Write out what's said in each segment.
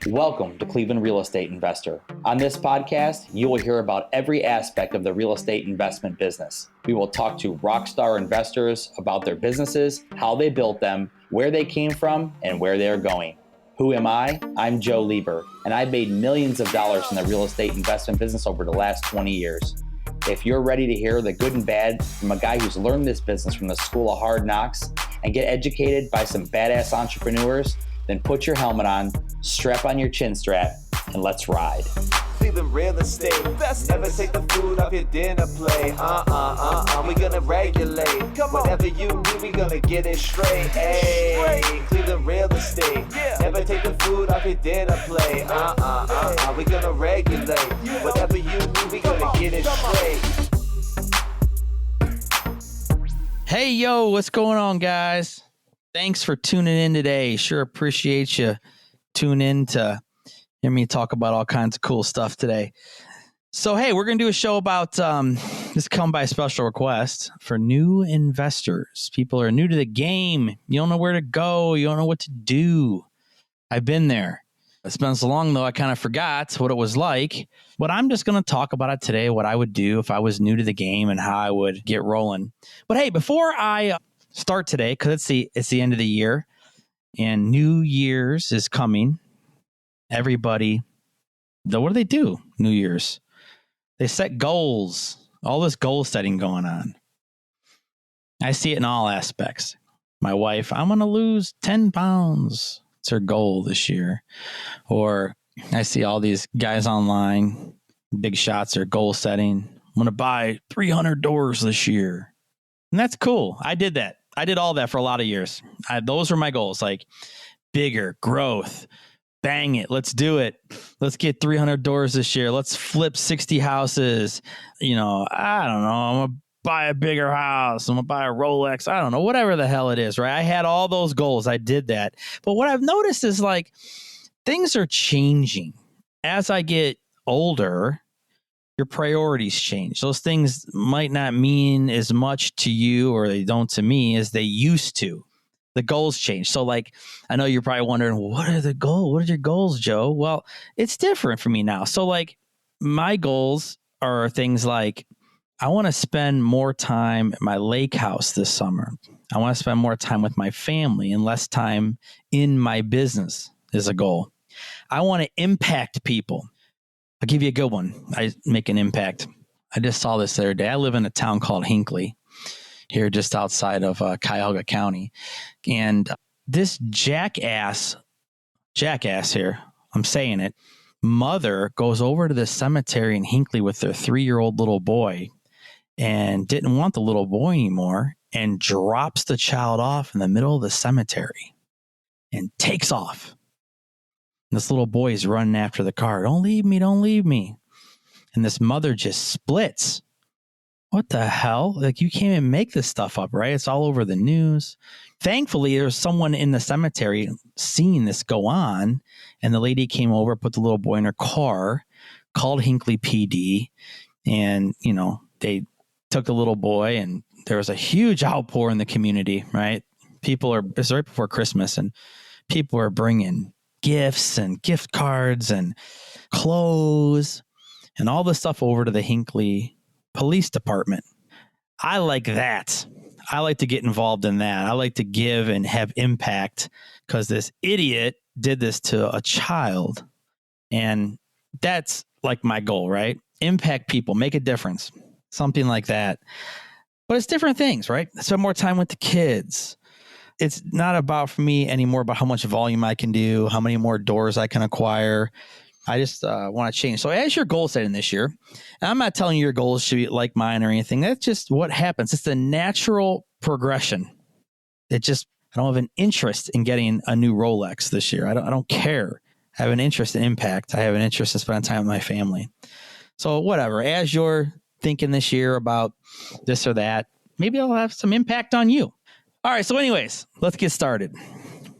Welcome to Cleveland Real Estate Investor. On this podcast, you will hear about every aspect of the real estate investment business. We will talk to rockstar investors about their businesses, how they built them, where they came from, and where they are going. Who am I? I'm Joe Lieber, and I've made millions of dollars in the real estate investment business over the last 20 years. If you're ready to hear the good and bad from a guy who's learned this business from the School of Hard Knocks and get educated by some badass entrepreneurs, then put your helmet on, strap on your chin strap, and let's ride. Cleveland real estate, best never take the food off your dinner plate. We gonna regulate. Whatever you need, we gonna get it straight. Hey, Cleveland real estate, never take the food off your dinner plate. We gonna regulate. Whatever you need, we gonna get it straight. Hey, yo, what's going on, guys? Thanks for tuning in today. Sure appreciate you tuning in to hear me talk about all kinds of cool stuff today. So, hey, we're going to do a show about this come by special request for new investors. People are new to the game. You don't know where to go. You don't know what to do. I've been there. It's been so long, though, I kind of forgot what it was like. But I'm just going to talk about it today, what I would do if I was new to the game and how I would get rolling. But, hey, before I start today, because it's the end of the year and New Year's is coming. Everybody, what do they do? New Year's. They set goals. All this goal setting going on. I see it in all aspects. My wife, I'm going to lose 10 pounds. It's her goal this year. Or I see all these guys online, big shots are goal setting. I'm going to buy 300 doors this year. And that's cool. I did that. I did all that for a lot of years. Those were my goals, like bigger growth. Bang it. Let's do it. Let's get 300 doors this year. Let's flip 60 houses. I don't know. I'm going to buy a bigger house. I'm going to buy a Rolex. I don't know. Whatever the hell it is, right? I had all those goals. I did that. But what I've noticed is like things are changing. As I get older, your priorities change. Those things might not mean as much to you or they don't to me as they used to. The goals change. So like, I know you're probably wondering, what are the goals? What are your goals, Joe? Well, it's different for me now. So like my goals are things like, I want to spend more time at my lake house this summer. I want to spend more time with my family and less time in my business is a goal. I want to impact people. I'll give you a good one. I make an impact. I just saw this the other day. I live in a town called Hinckley here just outside of Cuyahoga County. And this jackass here, I'm saying it, mother goes over to the cemetery in Hinckley with their 3-year-old little boy and didn't want the little boy anymore and drops the child off in the middle of the cemetery and takes off. This little boy is running after the car. Don't leave me. Don't leave me. And this mother just splits. What the hell? Like, you can't even make this stuff up, right? It's all over the news. Thankfully, there's someone in the cemetery seeing this go on. And the lady came over, put the little boy in her car, called Hinckley PD. And, they took the little boy and there was a huge outpour in the community, right? It's right before Christmas and people are bringing gifts and gift cards and clothes and all this stuff over to the Hinckley Police Department. I like that. I like to get involved in that. I like to give and have impact because this idiot did this to a child. And that's like my goal, right? Impact people, make a difference, something like that. But it's different things, right? Spend more time with the kids. It's not about, for me, anymore about how much volume I can do, how many more doors I can acquire. I just want to change. So as your goal setting this year, and I'm not telling you your goals should be like mine or anything. That's just what happens. It's the natural progression. I don't have an interest in getting a new Rolex this year. I don't care. I have an interest in impact. I have an interest in spending time with my family. So whatever, as you're thinking this year about this or that, maybe I'll have some impact on you. All right. So anyways, let's get started.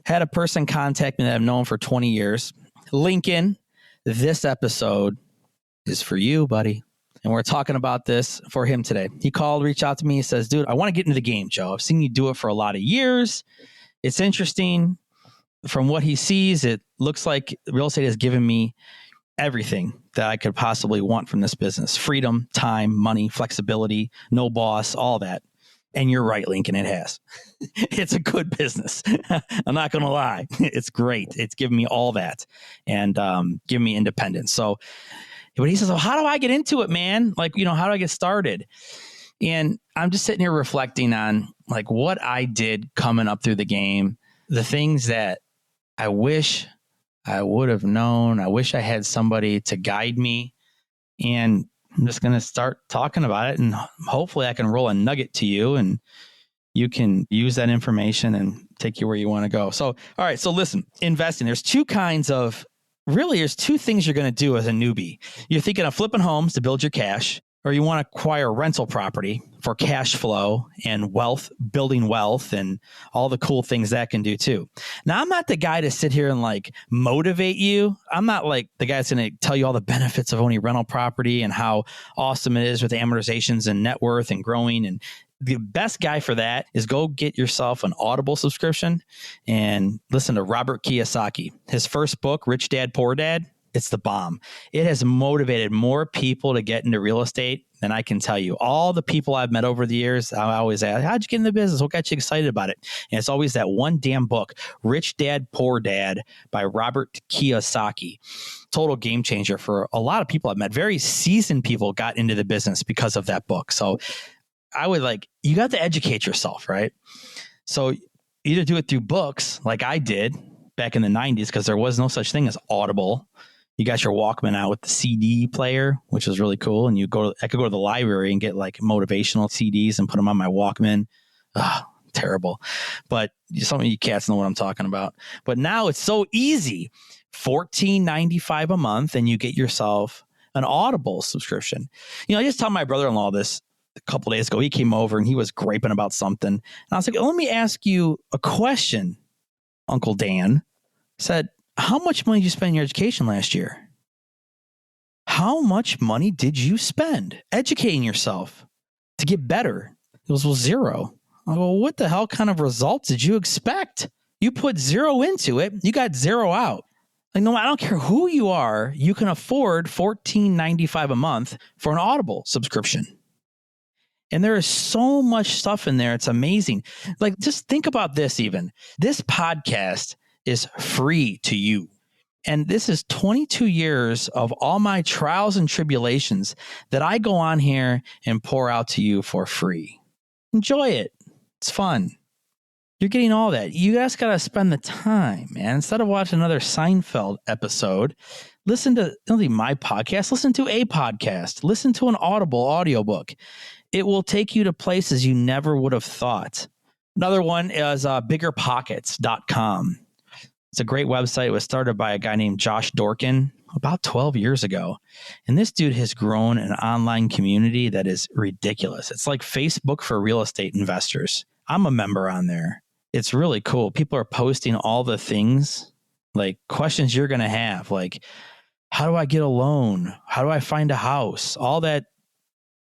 Had a person contact me that I've known for 20 years. Lincoln, this episode is for you, buddy. And we're talking about this for him today. He called, reached out to me. He says, dude, I want to get into the game, Joe. I've seen you do it for a lot of years. It's interesting. from what he sees, it looks like real estate has given me everything that I could possibly want from this business. Freedom, time, money, flexibility, no boss, all that. And you're right, Lincoln, it has. It's a good business. I'm not going to lie. It's great. It's given me all that and given me independence. So, but he says, well, how do I get into it, man? Like, how do I get started? And I'm just sitting here reflecting on like what I did coming up through the game, the things that I wish I would have known. I wish I had somebody to guide me. And I'm just going to start talking about it, and hopefully I can roll a nugget to you and you can use that information and take you where you want to go. So, all right. So listen, investing, there's two things you're going to do as a newbie. You're thinking of flipping homes to build your cash, or you want to acquire rental property for cash flow and wealth, building wealth and all the cool things that can do too. Now, I'm not the guy to sit here and like motivate you. I'm not like the guy that's going to tell you all the benefits of owning rental property and how awesome it is with amortizations and net worth and growing. And the best guy for that is go get yourself an Audible subscription and listen to Robert Kiyosaki. His first book, Rich Dad, Poor Dad, it's the bomb. It has motivated more people to get into real estate than I can tell you. All the people I've met over the years, I always ask, how'd you get in the business? What got you excited about it? And it's always that one damn book, Rich Dad, Poor Dad by Robert Kiyosaki. Total game changer for a lot of people I've met. Very seasoned people got into the business because of that book. So I would you got to educate yourself, right? So either do it through books like I did back in the 90s, because there was no such thing as Audible. You got your Walkman out with the CD player, which was really cool. And I could go to the library and get like motivational CDs and put them on my Walkman. Terrible. But some of you cats know what I'm talking about. But now it's so easy. $14.95 a month, and you get yourself an Audible subscription. I just told my brother-in-law this a couple of days ago. He came over and he was griping about something. And I was like, let me ask you a question, Uncle Dan. Said, how much money did you spend in your education last year? How much money did you spend educating yourself to get better? It was, well, zero. I go, what the hell kind of results did you expect? You put zero into it. You got zero out. Like, no, I don't care who you are. You can afford $14.95 a month for an Audible subscription. And there is so much stuff in there. It's amazing. Like, just think about this even. This podcast is free to you. And this is 22 years of all my trials and tribulations that I go on here and pour out to you for free. Enjoy it. It's fun. You're getting all that. You guys got to spend the time, man. Instead of watching another Seinfeld episode, listen to not only my podcast, listen to a podcast, listen to an Audible audiobook. It will take you to places you never would have thought. Another one is biggerpockets.com. It's a great website. It was started by a guy named Josh Dorkin about 12 years ago. And this dude has grown an online community that is ridiculous. It's like Facebook for real estate investors. I'm a member on there. It's really cool. People are posting all the things, like questions you're going to have, like, how do I get a loan? How do I find a house? All that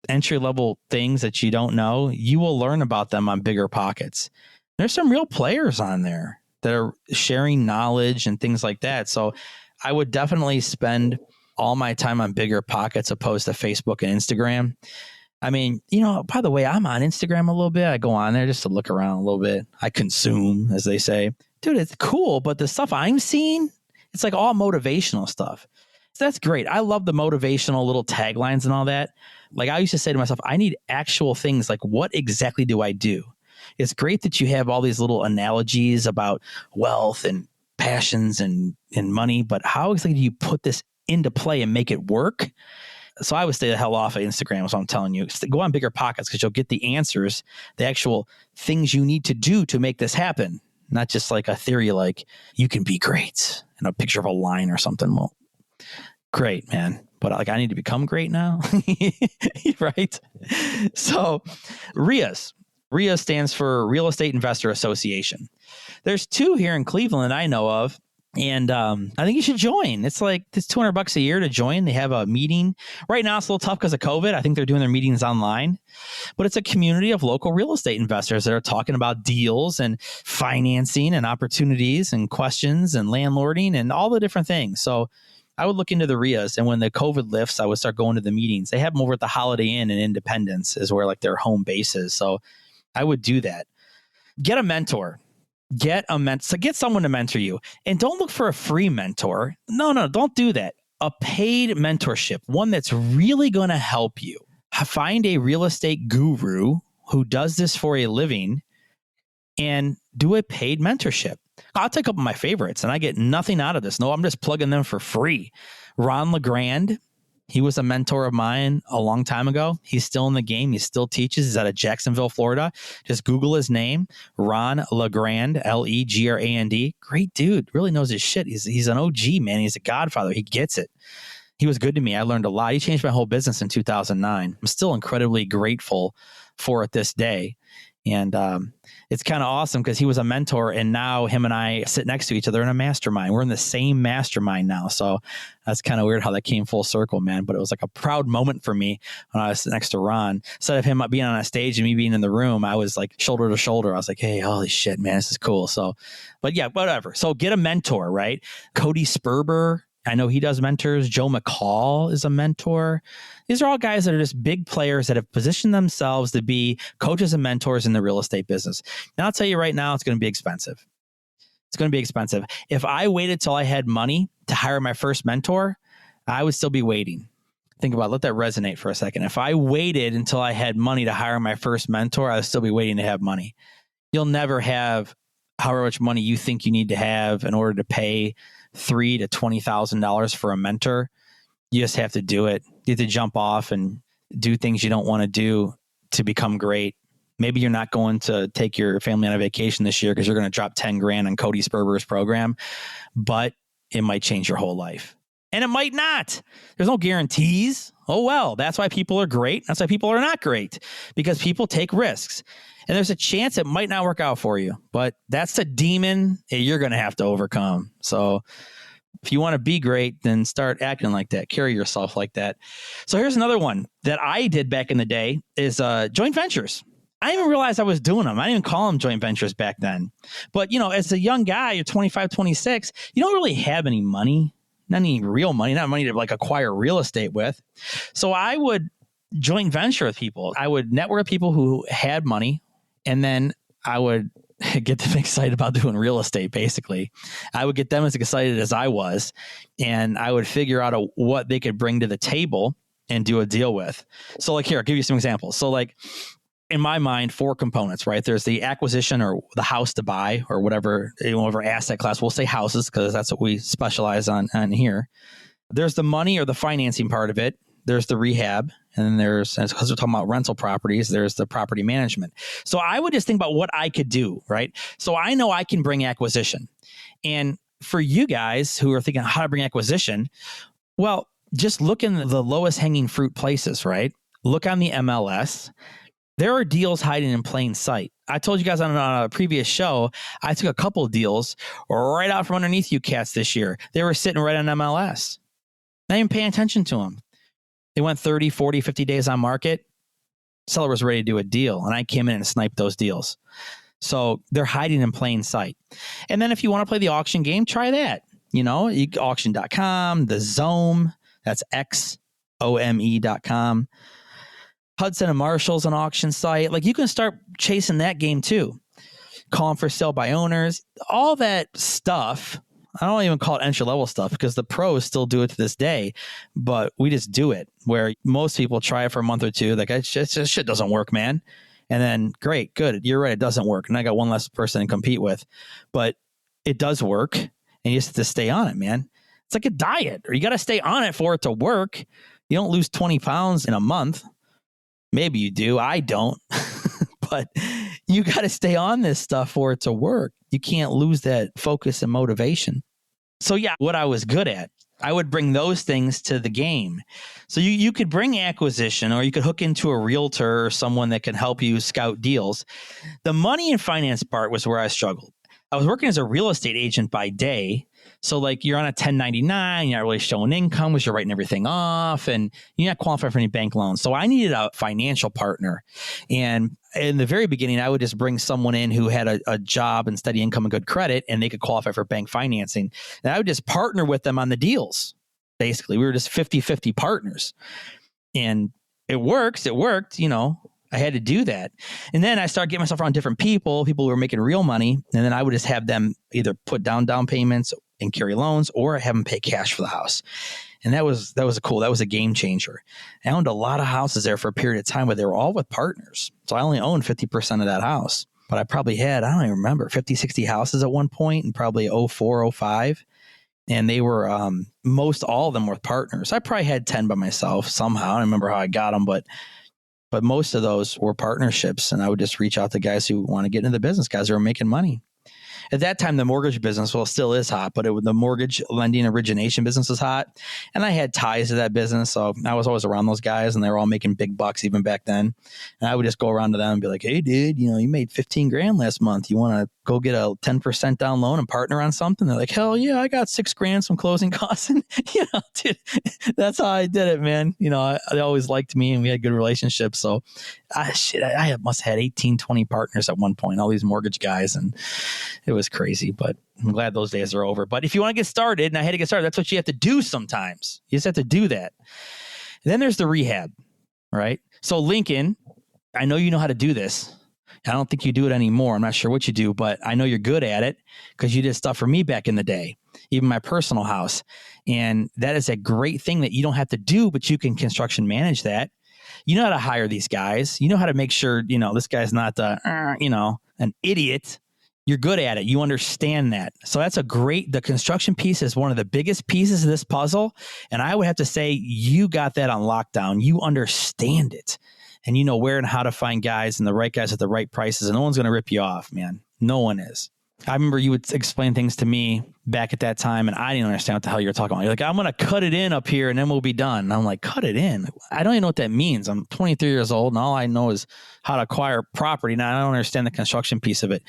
entry level things that you don't know, you will learn about them on Bigger Pockets. There's some real players on there that are sharing knowledge and things like that. So I would definitely spend all my time on Bigger Pockets opposed to Facebook and Instagram. I mean, by the way, I'm on Instagram a little bit. I go on there just to look around a little bit. I consume, as they say. Dude, it's cool. But the stuff I'm seeing, it's like all motivational stuff. So that's great. I love the motivational little taglines and all that. Like, I used to say to myself, I need actual things. Like, what exactly do I do? It's great that you have all these little analogies about wealth and passions and money, but how exactly do you put this into play and make it work? So I would stay the hell off of Instagram, is what I'm telling you. Go on Bigger Pockets, because you'll get the answers, the actual things you need to do to make this happen. Not just like a theory like, you can be great, and a picture of a line or something. Well, great, man. But like, I need to become great now. Right? So RIAs. RIA stands for Real Estate Investor Association. There's two here in Cleveland I know of. And I think you should join. It's $200 a year to join. They have a meeting. Right now, it's a little tough because of COVID. I think they're doing their meetings online. But it's a community of local real estate investors that are talking about deals and financing and opportunities and questions and landlording and all the different things. So I would look into the RIAs. And when the COVID lifts, I would start going to the meetings. They have them over at the Holiday Inn in Independence is where their home base is. So I would do that. Get a mentor. Get someone to mentor you, and don't look for a free mentor. No, don't do that. A paid mentorship, one that's really going to help you. Find a real estate guru who does this for a living and do a paid mentorship. I'll take a couple of my favorites and I get nothing out of this. No, I'm just plugging them for free. Ron LeGrand. He was a mentor of mine a long time ago. He's still in the game. He still teaches. He's out of Jacksonville, Florida. Just Google his name, Ron LeGrand, Legrand. Great dude. Really knows his shit. He's an OG, man. He's a godfather. He gets it. He was good to me. I learned a lot. He changed my whole business in 2009. I'm still incredibly grateful for it this day. And it's kind of awesome because he was a mentor and now him and I sit next to each other in a mastermind. We're in the same mastermind now. So that's kind of weird how that came full circle, man. But it was like a proud moment for me when I was next to Ron. Instead of him being on a stage and me being in the room, I was like shoulder to shoulder. I was like, hey, holy shit, man, this is cool. So, but yeah, whatever. So get a mentor, right? Cody Sperber. I know he does mentors. Joe McCall is a mentor. These are all guys that are just big players that have positioned themselves to be coaches and mentors in the real estate business. Now, I'll tell you right now, it's going to be expensive. It's going to be expensive. If I waited till I had money to hire my first mentor, I would still be waiting. Think about it. Let that resonate for a second. If I waited until I had money to hire my first mentor, I would still be waiting to have money. You'll never have however much money you think you need to have in order to pay $3,000 to $20,000 for a mentor. You just have to do it. You have to jump off and do things you don't want to do to become great. Maybe you're not going to take your family on a vacation this year because you're going to drop 10 grand on Cody Sperber's program, but it might change your whole life. And it might not. There's no guarantees. Oh, well, that's why people are great. That's why people are not great, because people take risks. And there's a chance it might not work out for you, but that's the demon that you're going to have to overcome. So if you want to be great, then start acting like that. Carry yourself like that. So here's another one that I did back in the day is joint ventures. I didn't even realize I was doing them. I didn't even call them joint ventures back then. But, as a young guy, you're 25, 26, you don't really have any money, not any real money, not money to acquire real estate with. So I would joint venture with people. I would network with people who had money. And then I would get them excited about doing real estate, basically. I would get them as excited as I was, and I would figure out what they could bring to the table and do a deal with. So here, I'll give you some examples. So in my mind, 4 components, right? There's the acquisition or the house to buy or whatever asset class. We'll say houses because that's what we specialize on here. There's the money or the financing part of it. There's the rehab, and then there's, because we're talking about rental properties, there's the property management. So I would just think about what I could do, right? So I know I can bring acquisition. And for you guys who are thinking how to bring acquisition, well, just look in the lowest hanging fruit places, right? Look on the MLS. There are deals hiding in plain sight. I told you guys on a previous show, I took a couple of deals right out from underneath you cats this year. They were sitting right on MLS. Not even paying attention to them. They went 30, 40, 50 days on market. Seller was ready to do a deal, and I came in and sniped those deals. So they're hiding in plain sight. And then if you want to play the auction game, try that. Auction.com, the Xome, that's XOME.com. Hudson and Marshall's an auction site. You can start chasing that game too. Calling for sale by owners, all that stuff. I don't even call it entry level stuff because the pros still do it to this day, but we just do it where most people try it for a month or two. This shit doesn't work, man. And then great, good. You're right. It doesn't work. And I got one less person to compete with, but it does work. And you just have to stay on it, man. It's like a diet, or you got to stay on it for it to work. You don't lose 20 pounds in a month. Maybe you do. I don't, but you got to stay on this stuff for it to work. You can't lose that focus and motivation. So yeah, what I was good at, I would bring those things to the game. So you could bring acquisition, or you could hook into a realtor or someone that can help you scout deals. The money and finance part was where I struggled. I was working as a real estate agent by day. So like you're on a 1099, you're not really showing income because you're writing everything off and you're not qualified for any bank loans. So I needed a financial partner. And in the very beginning, I would just bring someone in who had a job and steady income and good credit, and they could qualify for bank financing. And I would just partner with them on the deals. Basically, we were just 50-50 partners. And it worked, you know. I had to do that. And then I started getting myself around different people who were making real money. And then I would just have them either put down payments and carry loans, or have them pay cash for the house. And that was cool. That was a game changer. I owned a lot of houses there for a period of time, but they were all with partners. So I only owned 50% of that house, but I probably had, I don't even remember, 50, 60 houses at one point, and probably 04, 05. And they were, most all of them were partners. I probably had 10 by myself somehow. I don't remember how I got them, but most of those were partnerships. And I would just reach out to guys who want to get into the business, guys who are making money. At that time, the mortgage business, well, still is hot, but the mortgage lending origination business is hot. And I had ties to that business. So I was always around those guys, and they were all making big bucks even back then. And I would just go around to them and be like, hey, dude, you know, you made 15 grand last month. You want to go get a 10% down loan and partner on something? They're like, hell yeah, I got 6 grand from closing costs. And, you know, dude, that's how I did it, man. You know, they always liked me and we had good relationships. So I must have had 18, 20 partners at one point, all these mortgage guys. And it was crazy, but I'm glad those days are over. But if you want to get started, and I had to get started, that's what you have to do sometimes. You just have to do that. And then there's the rehab, right? So Lincoln, I know you know how to do this. I don't think you do it anymore. I'm not sure what you do, but I know you're good at it because you did stuff for me back in the day, even my personal house. And that is a great thing that you don't have to do, but you can construction manage that. You know how to hire these guys. You know how to make sure, you know, this guy's not, an idiot. You're good at it. You understand that. So that's the construction piece is one of the biggest pieces of this puzzle. And I would have to say, you got that on lockdown. You understand it. And you know where and how to find guys and the right guys at the right prices. And no one's going to rip you off, man. No one is. I remember you would explain things to me back at that time, and I didn't understand what the hell you were talking about. You're like, I'm going to cut it in up here and then we'll be done. And I'm like, cut it in? I don't even know what that means. I'm 23 years old and all I know is how to acquire property. Now I don't understand the construction piece of it.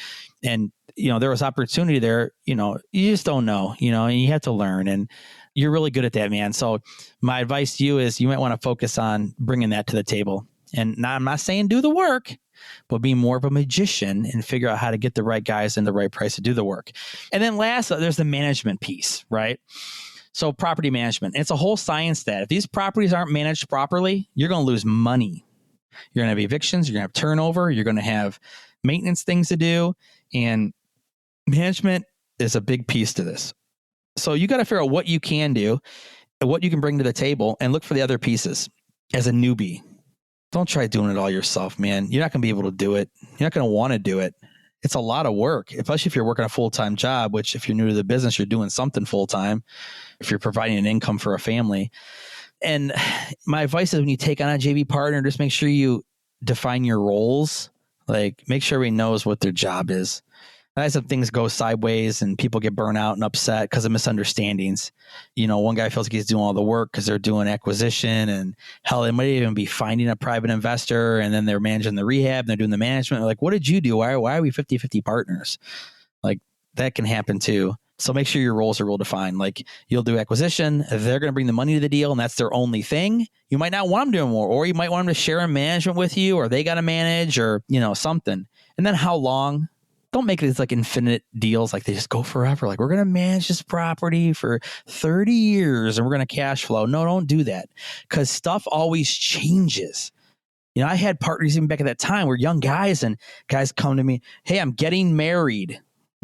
And, you know, there was opportunity there, you know, you just don't know, you know, and you have to learn, and you're really good at that, man. So my advice to you is you might want to focus on bringing that to the table. And now I'm not saying do the work, but be more of a magician and figure out how to get the right guys and the right price to do the work. And then last, there's the management piece, right? So property management, it's a whole science that if these properties aren't managed properly, you're going to lose money. You're going to have evictions, you're going to have turnover, you're going to have maintenance things to do. And management is a big piece to this. So you got to figure out what you can do and what you can bring to the table and look for the other pieces as a newbie. Don't try doing it all yourself, man. You're not going to be able to do it. You're not going to want to do it. It's a lot of work, especially if you're working a full-time job, which if you're new to the business, you're doing something full-time, if you're providing an income for a family. And my advice is when you take on a JV partner, just make sure you define your roles. Like make sure everybody knows what their job is. As some things go sideways and people get burnt out and upset because of misunderstandings. You know, one guy feels like he's doing all the work because they're doing acquisition, and hell, they might even be finding a private investor, and then they're managing the rehab and they're doing the management. They're like, what did you do? Why are we 50-50 partners? Like that can happen too. So make sure your roles are real defined. Like you'll do acquisition, they're going to bring the money to the deal and that's their only thing. You might not want them doing more, or you might want them to share in management with you, or they got to manage, or, you know, something. And then how long? Don't make it as like infinite deals, like they just go forever. Like we're going to manage this property for 30 years and we're going to cash flow. No, don't do that, because stuff always changes. You know, I had partners even back at that time where young guys, and guys come to me, hey, I'm getting married. I'm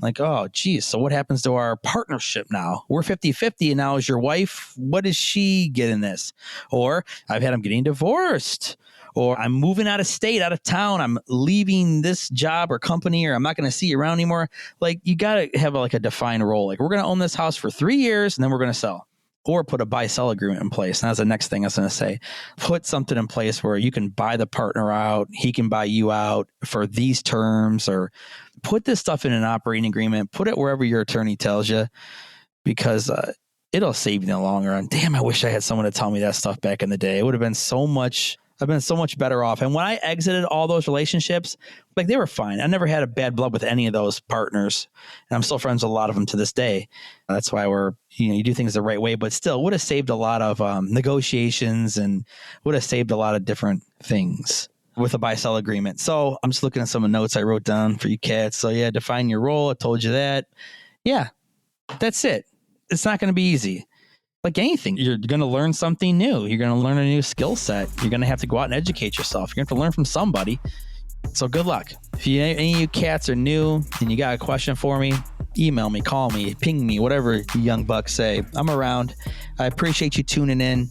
like, oh, geez. So what happens to our partnership now? We're 50-50 and now is your wife, what does she get in this? Or I've had them getting divorced. Or I'm moving out of state, out of town. I'm leaving this job or company, or I'm not going to see you around anymore. Like you got to have like a defined role. Like we're going to own this house for 3 years and then we're going to sell, or put a buy-sell agreement in place. And that's the next thing I was going to say. Put something in place where you can buy the partner out. He can buy you out for these terms, or put this stuff in an operating agreement. Put it wherever your attorney tells you, because it'll save you in the long run. Damn, I wish I had someone to tell me that stuff back in the day. It would have been so much I've been so much better off. And when I exited all those relationships, like they were fine. I never had a bad blood with any of those partners. And I'm still friends with a lot of them to this day. That's why you do things the right way, but still would have saved a lot of negotiations and would have saved a lot of different things with a buy-sell agreement. So I'm just looking at some of the notes I wrote down for you cats. So yeah, define your role. I told you that. Yeah, that's it. It's not going to be easy. Like anything, you're going to learn something new. You're going to learn a new skill set. You're going to have to go out and educate yourself. You're going to have to learn from somebody. So good luck. If any of you cats are new and you got a question for me, email me, call me, ping me, whatever you young bucks say. I'm around. I appreciate you tuning in,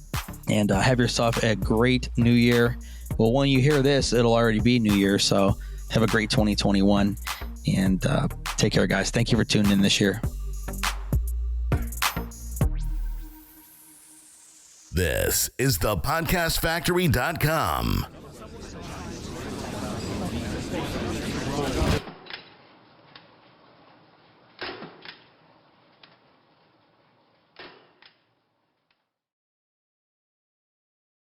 and have yourself a great new year. Well, when you hear this, it'll already be New Year. So have a great 2021, and take care, guys. Thank you for tuning in this year. This is thepodcastfactory.com.